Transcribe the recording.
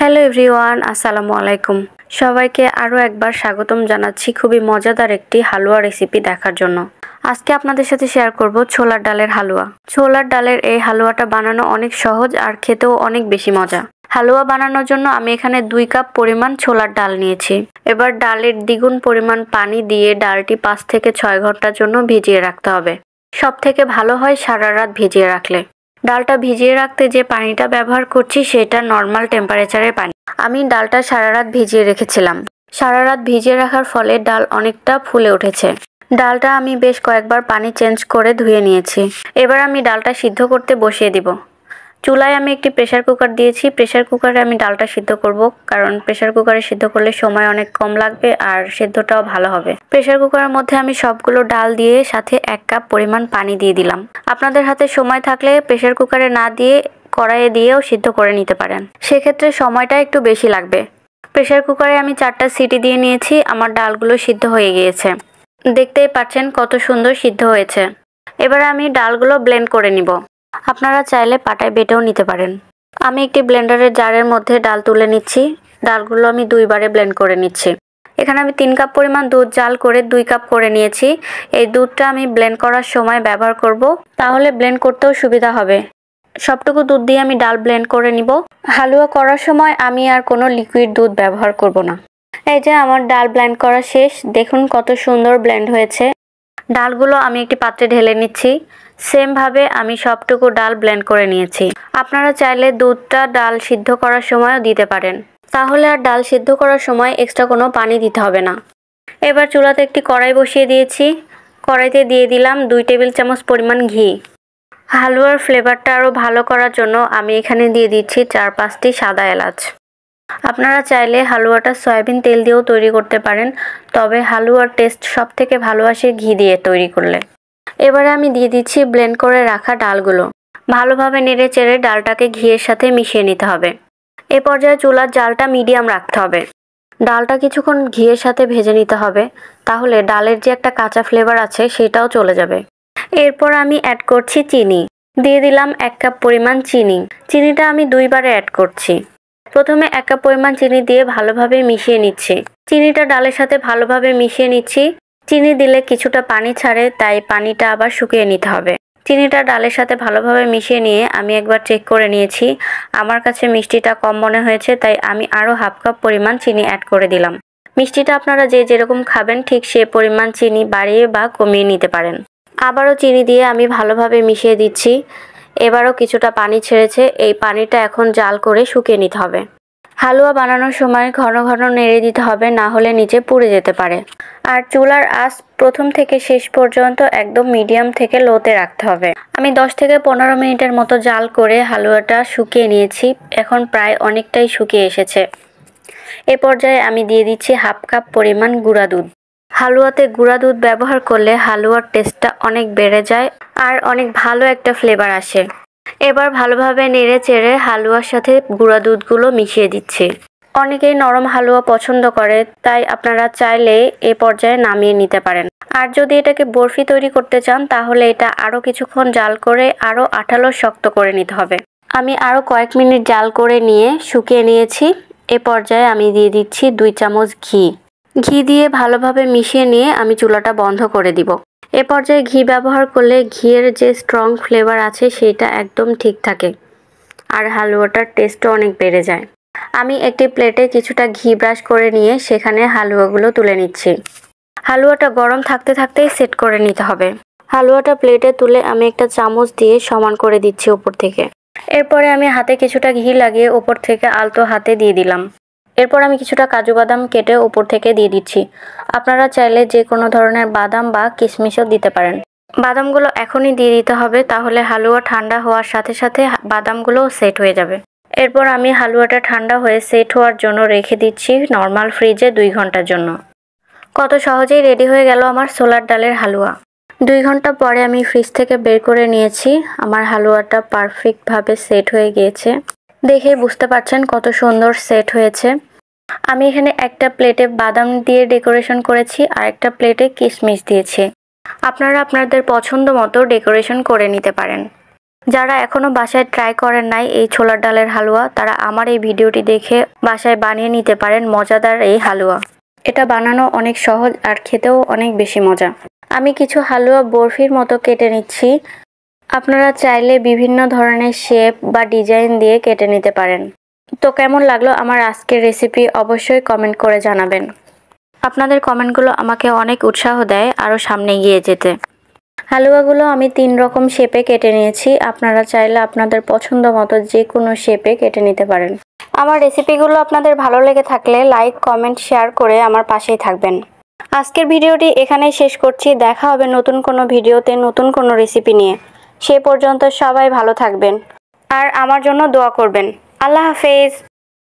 Hello everyone, আসসালামু আলাইকুম। সবাইকে আরও একবার স্বাগতম জানাচ্ছি খুবই মজাদার একটি হালুয়া রেসিপি দেখার জন্য। আজকে আপনাদের সাথে শেয়ার করব ছোলার ডালের হালুয়া। ছোলার ডালের এই হালুয়াটা বানানো অনেক সহজ আর খেতেও অনেক বেশি মজা। হালুয়া বানানোর জন্য আমি এখানে 2 কাপ পরিমাণ ছোলার ডাল নিয়েছি। এবার ডালের দ্বিগুণ পরিমাণ পানি দিয়ে ডালটি 5 থেকে 6 ঘন্টার জন্য ভিজিয়ে রাখতে হবে। সবথেকে ভালো হয় সারা রাত ভিজিয়ে রাখলে। ডালটা ভিজিয়ে রাখতে যে পানিটা ব্যবহার করছি সেটা নর্মাল টেম্পারেচারের পানি। আমি ডালটা সারা রাত ভিজিয়ে রেখেছিলাম। সারা রাত ভিজিয়ে রাখার ফলে ডাল অনেকটা ফুলে উঠেছে। ডালটা আমি বেশ কয়েকবার পানি চেঞ্জ করে ধুয়ে নিয়েছি। এবার আমি ডালটা সিদ্ধ করতে বসিয়ে দিব। চুলায় আমি একটি প্রেসার কুকার দিয়েছি। প্রেসার কুকারে আমি ডালটা সিদ্ধ করব, কারণ প্রেসার কুকারে সিদ্ধ করলে সময় অনেক কম লাগবে আর সিদ্ধটাও ভালো হবে। প্রেসার কুকারের মধ্যে আমি সবগুলো ডাল দিয়ে সাথে 1 কাপ পরিমাণ পানি দিয়ে দিলাম। আপনাদের হাতে সময় থাকলে প্রেসার কুকারে না দিয়ে কড়াইয়ে দিয়েও সিদ্ধ করে নিতে পারেন, সেক্ষেত্রে সময়টা একটু বেশি লাগবে। প্রেসার কুকারে আমি 4টা সিটি দিয়ে নিয়েছি। আমার ডালগুলো সিদ্ধ হয়ে গিয়েছে। দেখতেই পাচ্ছেন কত সুন্দর সিদ্ধ হয়েছে। এবার আমি ডালগুলো ব্লেন্ড করে নিব। আপনারা চাইলে পাটায় বেটেও নিতে পারেন। আমি একটি ব্লেন্ডারের জারের মধ্যে ডাল তুলে নিচ্ছি। ডালগুলো আমি 2 বারে ব্লেন্ড করে নিচ্ছি। এখানে আমি 3 কাপ পরিমাণ দুধ জাল করে 2 কাপ করে নিয়েছি। এই দুধটা আমি ব্লেন্ড করার সময় ব্যবহার করব, তাহলে ব্লেন্ড করতেও সুবিধা হবে। সবটুকু দুধ দিয়ে আমি ডাল ব্লেন্ড করে নিব। হালুয়া করার সময় আমি আর কোনো লিকুইড দুধ ব্যবহার করব না। এই যে আমার ডাল ব্লেন্ড করা শেষ। দেখুন কত সুন্দর ব্লেন্ড হয়েছে। ডালগুলো আমি একটি পাত্রে ঢেলে নিচ্ছি। সেম ভাবে আমি সবটুকু ডাল ব্লেন্ড করে নিয়েছি। আপনারা চাইলে দুধটা ডাল সিদ্ধ করার সময়ও দিতে পারেন, তাহলে আর ডাল সিদ্ধ করার সময় এক্সট্রা কোনো পানি দিতে হবে না। এবার চুলাতে একটি কড়াই বসিয়ে দিয়েছি। কড়াইতে দিয়ে দিলাম 2 টেবিল চামচ পরিমাণ ঘি। হালুয়ার ফ্লেভারটা আরও ভালো করার জন্য আমি এখানে দিয়ে দিচ্ছি 4-5টি সাদা এলাচ। আপনারা চাইলে হালুয়াটা সয়াবিন তেল দিয়েও তৈরি করতে পারেন, তবে হালুয়ার টেস্ট সবথেকে ভালো আসে ঘি দিয়ে তৈরি করলে। এবারে আমি দিয়ে দিচ্ছি ব্লেন্ড করে রাখা ডালগুলো। ভালোভাবে নেড়ে চেড়ে ডালটাকে ঘিয়ের সাথে মিশিয়ে নিতে হবে। এ পর্যায়ে চুলার জালটা মিডিয়াম রাখতে হবে। ডালটা কিছুক্ষণ ঘিয়ের সাথে ভেজে নিতে হবে, তাহলে ডালের যে একটা কাঁচা ফ্লেভার আছে সেটাও চলে যাবে। এরপর আমি অ্যাড করছি চিনি। দিয়ে দিলাম 1 কাপ পরিমাণ চিনি। চিনিটা আমি 2 বারে অ্যাড করছি। প্রথমে 1 কাপ পরিমাণ চিনি দিয়ে ভালোভাবে মিশিয়ে নিচ্ছি। চিনিটা ডালের সাথে ভালোভাবে মিশিয়ে নিচ্ছি। চিনি দিলে কিছুটা পানি ছাড়ে, তাই পানিটা আবার শুকিয়ে নিতে হবে। চিনিটা ডালের সাথে ভালোভাবে মিশিয়ে নিয়ে আমি একবার চেক করে নিয়েছি। আমার কাছে মিষ্টিটা কম মনে হয়েছে, তাই আমি আরও 1/2 কাপ পরিমাণ চিনি অ্যাড করে দিলাম। মিষ্টিটা আপনারা যে যেরকম খাবেন ঠিক সে পরিমাণ চিনি বাড়িয়ে বা কমিয়ে নিতে পারেন। আবারও চিনি দিয়ে আমি ভালোভাবে মিশিয়ে দিচ্ছি। এবারও কিছুটা পানি ছেড়েছে। এই পানিটা এখন জাল করে শুকিয়ে নিতে হবে। হালুয়া বানানোর সময় ঘন ঘন নেড়ে দিতে হবে, না হলে নিচে পুড়ে যেতে পারে। আর চুলার আঁচ প্রথম থেকে শেষ পর্যন্ত একদম মিডিয়াম থেকে লোতে রাখতে হবে। আমি 10 থেকে 15 মিনিটের মতো জাল করে হালুয়াটা শুকিয়ে নিয়েছি। এখন প্রায় অনেকটাই শুকিয়ে এসেছে। এ পর্যায়ে আমি দিয়ে দিচ্ছি 1/2 কাপ পরিমাণ গুঁড়া দুধ। হালুয়াতে গুঁড়া দুধ ব্যবহার করলে হালুয়ার টেস্টটা অনেক বেড়ে যায় আর অনেক ভালো একটা ফ্লেভার আসে। এবার ভালোভাবে নেড়ে চেড়ে হালুয়ার সাথে গুঁড়া দুধগুলো মিশিয়ে দিচ্ছি। অনেকেই নরম হালুয়া পছন্দ করে, তাই আপনারা চাইলে এ পর্যায়ে নামিয়ে নিতে পারেন। আর যদি এটাকে বরফি তৈরি করতে চান, তাহলে এটা আরও কিছুক্ষণ জাল করে আরও আঠালো শক্ত করে নিতে হবে। আমি আরও কয়েক মিনিট জাল করে নিয়ে শুকিয়ে নিয়েছি। এ পর্যায়ে আমি দিয়ে দিচ্ছি 2 চামচ ঘি। ঘি দিয়ে ভালোভাবে মিশিয়ে নিয়ে আমি চুলাটা বন্ধ করে দিব। এ পর্যায়ে ঘি ব্যবহার করলে ঘিয়ের যে স্ট্রং ফ্লেভার আছে সেটা একদম ঠিক থাকে আর হালুয়াটার টেস্টও অনেক বেড়ে যায়। আমি একটি প্লেটে কিছুটা ঘি ব্রাশ করে নিয়ে সেখানে হালুয়াগুলো তুলে নিচ্ছি। হালুয়াটা গরম থাকতে থাকতেই সেট করে নিতে হবে। হালুয়াটা প্লেটে তুলে আমি একটা চামচ দিয়ে সমান করে দিচ্ছি উপর থেকে। এরপরে আমি হাতে কিছুটা ঘি লাগিয়ে উপর থেকে আলতো হাতে দিয়ে দিলাম। এরপর আমি কিছুটা কাজু বাদাম কেটে উপর থেকে দিয়ে দিচ্ছি। আপনারা চাইলে যে কোনো ধরনের বাদাম বা কিশমিশও দিতে পারেন। বাদামগুলো এখনই দিয়ে দিতে হবে, তাহলে হালুয়া ঠান্ডা হওয়ার সাথে সাথে বাদামগুলোও সেট হয়ে যাবে। এরপর আমি হালুয়াটা ঠান্ডা হয়ে সেট হওয়ার জন্য রেখে দিচ্ছি নর্মাল ফ্রিজে 2 ঘন্টার জন্য। কত সহজেই রেডি হয়ে গেল আমার ছোলার ডালের হালুয়া। 2 ঘন্টা পরে আমি ফ্রিজ থেকে বের করে নিয়েছি। আমার হালুয়াটা পারফেক্টভাবে সেট হয়ে গিয়েছে। দেখে বুঝতে পারছেন কত সুন্দর সেট হয়েছে। আমি এখানে একটা প্লেটে বাদাম দিয়ে ডেকোরেশন করেছি আর একটা প্লেটে কিশমিশ দিয়েছি। আপনারা আপনাদের পছন্দ মতো ডেকোরেশন করে নিতে পারেন। যারা এখনো বাসায় ট্রাই করেন নাই এই ছোলার ডালের হালুয়া, তারা আমার এই ভিডিওটি দেখে বাসায় বানিয়ে নিতে পারেন মজাদার এই হালুয়া। এটা বানানো অনেক সহজ আর খেতেও অনেক বেশি মজা। আমি কিছু হালুয়া বরফির মতো কেটে নিচ্ছি। আপনারা চাইলে বিভিন্ন ধরনের শেপ বা ডিজাইন দিয়ে কেটে নিতে পারেন। তো কেমন লাগলো আমার আজকের রেসিপি অবশ্যই কমেন্ট করে জানাবেন। আপনাদের কমেন্টগুলো আমাকে অনেক উৎসাহ দেয় আরও সামনে এগিয়ে যেতে। হালুয়াগুলো আমি 3 রকম শেপে কেটে নিয়েছি। আপনারা চাইলে আপনাদের পছন্দ মতো যে কোনো শেপে কেটে নিতে পারেন। আমার রেসিপিগুলো আপনাদের ভালো লেগে থাকলে লাইক, কমেন্ট, শেয়ার করে আমার পাশেই থাকবেন। আজকের ভিডিওটি এখানেই শেষ করছি। দেখা হবে নতুন কোনো ভিডিওতে নতুন কোনো রেসিপি নিয়ে। সে পর্যন্ত সবাই ভালো থাকবেন আর আমার জন্য দোয়া করবেন। আল্লাহ হাফেজ।